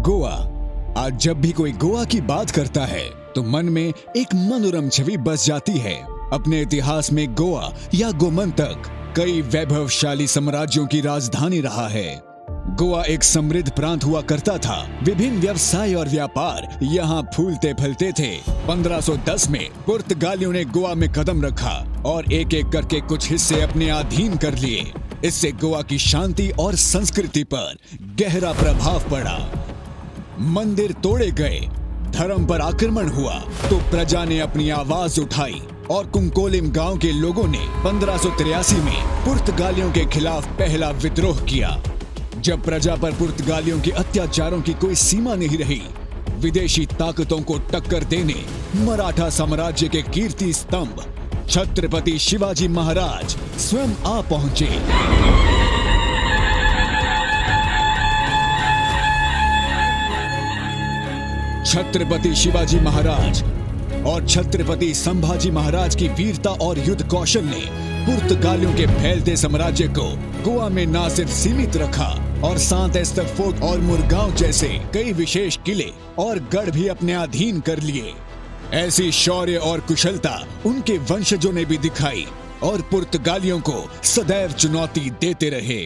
गोवा। आज जब भी कोई गोवा की बात करता है तो मन में एक मनोरम छवि बस जाती है। अपने इतिहास में गोवा या गोमंतक कई वैभवशाली साम्राज्यों की राजधानी रहा है। गोवा एक समृद्ध प्रांत हुआ करता था। विभिन्न व्यवसाय और व्यापार यहाँ फूलते फलते थे। 1510 में पुर्तगालियों ने गोवा में कदम रखा और एक एक करके कुछ हिस्से अपने अधीन कर लिए। इससे गोवा की शांति और संस्कृति पर गहरा प्रभाव पड़ा। मंदिर तोड़े गए, धर्म पर आक्रमण हुआ तो प्रजा ने अपनी आवाज उठाई और कुंकोलिम गांव के लोगों ने 1583 में पुर्तगालियों के खिलाफ पहला विद्रोह किया। जब प्रजा पर पुर्तगालियों के अत्याचारों की कोई सीमा नहीं रही, विदेशी ताकतों को टक्कर देने मराठा साम्राज्य के कीर्ति स्तंभ छत्रपति शिवाजी महाराज स्वयं आ पहुंचे। छत्रपति शिवाजी महाराज और छत्रपति संभाजी महाराज की वीरता और युद्ध कौशल ने पुर्तगालियों के फैलते साम्राज्य को गोवा में न सिर्फ सीमित रखा और सांत एस्तर फोर्ट और मुरगांव जैसे कई विशेष किले और गढ़ भी अपने अधीन कर लिए। ऐसी शौर्य और कुशलता उनके वंशजों ने भी दिखाई और पुर्तगालियों को सदैव चुनौती देते रहे।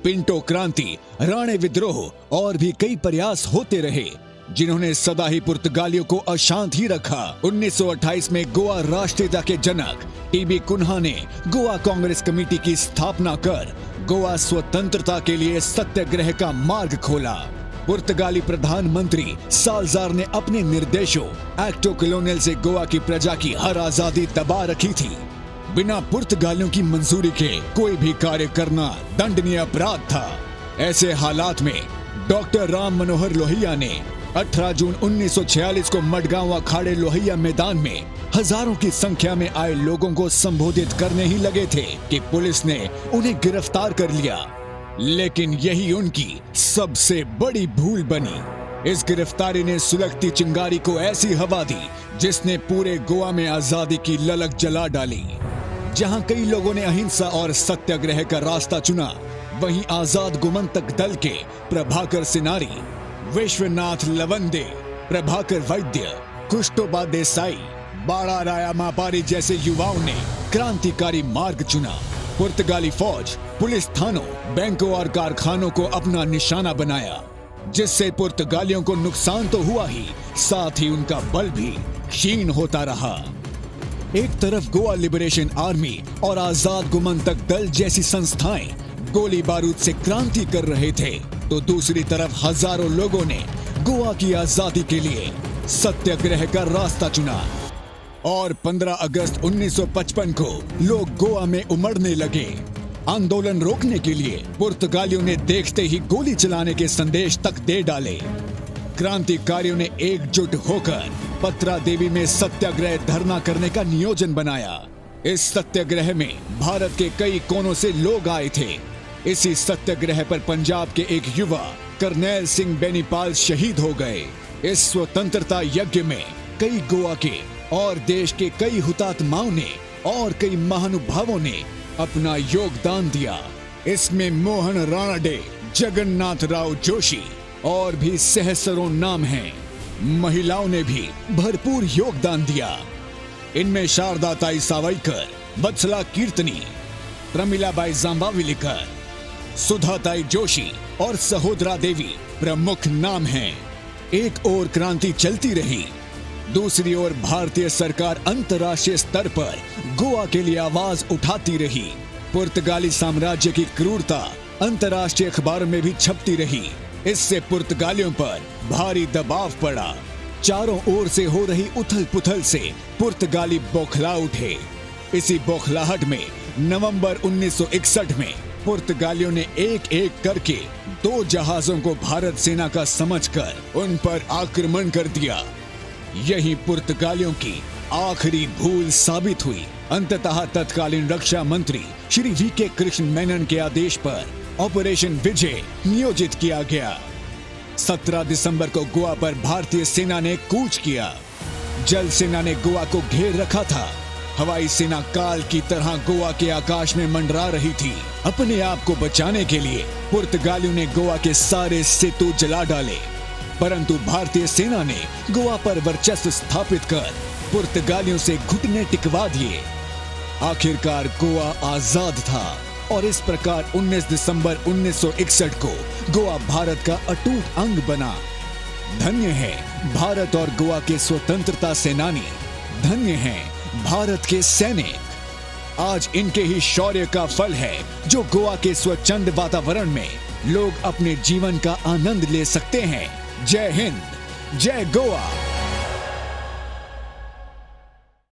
पिंटो क्रांति, राणे विद्रोह और भी कई प्रयास होते रहे जिन्होंने सदा ही पुर्तगालियों को अशांत ही रखा। 1928 में गोवा राष्ट्रीयता के जनक टीबी कुन्हा ने गोवा कांग्रेस कमेटी की स्थापना कर गोवा स्वतंत्रता के लिए सत्याग्रह का मार्ग खोला। पुर्तगाली प्रधानमंत्री साल्जार ने अपने निर्देशों एक्टो कॉलोनियल से गोवा की प्रजा की हर आजादी दबा रखी थी। बिना पुर्तगालियों की मंजूरी के कोई भी कार्य करना दंडनीय अपराध था। ऐसे हालात में डॉक्टर राम मनोहर लोहिया ने 18 जून 1946 को मडगांव अखाड़े लोहिया मैदान में हजारों की संख्या में आए लोगों को संबोधित करने ही लगे थे कि पुलिस ने उन्हें गिरफ्तार कर लिया। लेकिन यही उनकी सबसे बड़ी भूल बनी। इस गिरफ्तारी ने सुलगती चिंगारी को ऐसी हवा दी जिसने पूरे गोवा में आजादी की ललक जला डाली। जहां कई लोगों ने अहिंसा और सत्याग्रह का रास्ता चुना, वहीं आजाद गोमंतक दल के प्रभाकर सिनारी, विश्वनाथ लवंदे, प्रभाकर वैद्य, कुष्टोबा देसाई, बाड़ा राया मापारी जैसे युवाओं ने क्रांतिकारी मार्ग चुना। पुर्तगाली फौज पुलिस थानों, बैंकों और कारखानों को अपना निशाना बनाया, जिससे पुर्तगालियों को नुकसान तो हुआ ही, साथ ही उनका बल भी क्षीण होता रहा। एक तरफ गोवा लिबरेशन आर्मी और आजाद गोमंतक दल जैसी संस्थाएं गोली बारूद से क्रांति कर रहे थे, तो दूसरी तरफ हजारों लोगों ने गोवा की आजादी के लिए सत्याग्रह का रास्ता चुना और 15 अगस्त 1955 को लोग गोवा में उमड़ने लगे। आंदोलन रोकने के लिए पुर्तगालियों ने देखते ही गोली चलाने के संदेश तक दे डाले। क्रांतिकारियों ने एकजुट होकर पत्रा देवी में सत्याग्रह धरना करने का नियोजन बनाया। इस सत्याग्रह में भारत के कई कोनों से लोग आए थे। इसी सत्याग्रह पर पंजाब के एक युवा करनैल सिंह बेनीपाल शहीद हो गए। इस स्वतंत्रता यज्ञ में कई गोवा के और देश के कई हुतात्माओं ने और कई महानुभावों ने अपना योगदान दिया। इसमें मोहन राणाडे, जगन्नाथ राव जोशी और भी सहस्रों नाम हैं। महिलाओं ने भी भरपूर योगदान दिया। इनमें शारदा ताई सावयकर, वत्सला कीर्तनी, प्रमिलाबाई जांबावलीकर, सुधा ताई जोशी और सहोदरा देवी प्रमुख नाम हैं। एक ओर क्रांति चलती रही, दूसरी ओर भारतीय सरकार अंतर्राष्ट्रीय स्तर पर गोवा के लिए आवाज उठाती रही। पुर्तगाली साम्राज्य की क्रूरता अंतर्राष्ट्रीय अखबारों में भी छपती रही। इससे पुर्तगालियों पर भारी दबाव पड़ा। चारों ओर से हो रही उथल पुथल से पुर्तगाली बौखला उठे। इसी बौखलाहट में नवंबर 1961 में पुर्तगालियों ने एक एक करके 2 जहाजों को भारत सेना का समझकर उन पर आक्रमण कर दिया। यही पुर्तगालियों की आखिरी भूल साबित हुई। अंततः तत्कालीन रक्षा मंत्री श्री वी.के. कृष्ण मेनन के आदेश पर ऑपरेशन विजय नियोजित किया गया। 17 दिसंबर को गोवा पर भारतीय सेना ने कूच किया। जल सेना ने गोवा को घेर रखा था। हवाई सेना काल की तरह गोवा के आकाश में मंडरा रही थी। अपने आप को बचाने के लिए पुर्तगालियों ने गोवा के सारे सेतु जला डाले। परंतु भारतीय सेना ने गोवा पर वर्चस्व स्थापित कर पुर्तगालियों से घुटने टिकवा दिए। आखिरकार गोवा आजाद था और इस प्रकार 19 दिसंबर 1961 को गोवा भारत का अटूट अंग बना। धन्य है भारत और गोवा के स्वतंत्रता सेनानी, धन्य हैं भारत के सैनिक। आज इनके ही शौर्य का फल है जो गोवा के स्वच्छंद वातावरण में लोग अपने जीवन का आनंद ले सकते हैं। जय हिंद, जय गोवा।